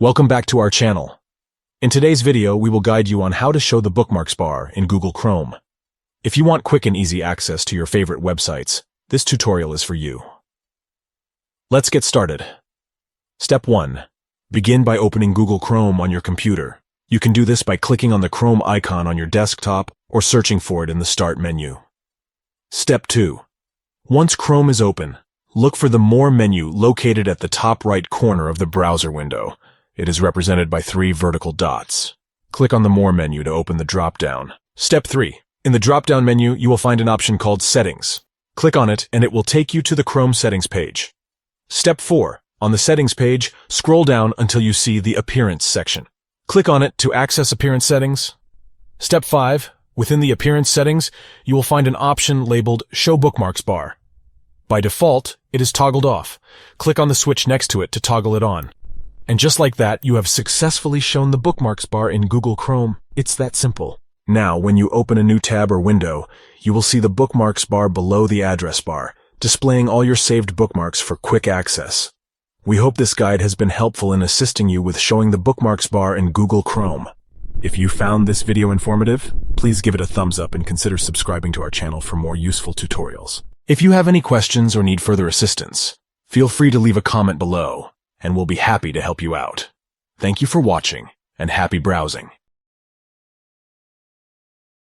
Welcome back to our channel. In today's video, we will guide you on how to show the bookmarks bar in Google Chrome. If you want quick and easy access to your favorite websites, this tutorial is for you. Let's get started. Step 1. Begin by opening Google Chrome on your computer. You can do this by clicking on the Chrome icon on your desktop or searching for it in the Start menu. Step 2. Once Chrome is open, look for the More menu located at the top right corner of the browser window. It is represented by 3 vertical dots. Click on the More menu to open the drop-down. Step 3. In the drop-down menu, you will find an option called Settings. Click on it, and it will take you to the Chrome settings page. Step 4. On the settings page, scroll down until you see the Appearance section. Click on it to access Appearance settings. Step 5. Within the Appearance settings, you will find an option labeled Show Bookmarks Bar. By default, it is toggled off. Click on the switch next to it to toggle it on. And just like that, you have successfully shown the bookmarks bar in Google Chrome. It's that simple. Now, when you open a new tab or window, you will see the bookmarks bar below the address bar, displaying all your saved bookmarks for quick access. We hope this guide has been helpful in assisting you with showing the bookmarks bar in Google Chrome. If you found this video informative, please give it a thumbs up and consider subscribing to our channel for more useful tutorials. If you have any questions or need further assistance, feel free to leave a comment below, and we'll be happy to help you out. Thank you for watching, and happy browsing.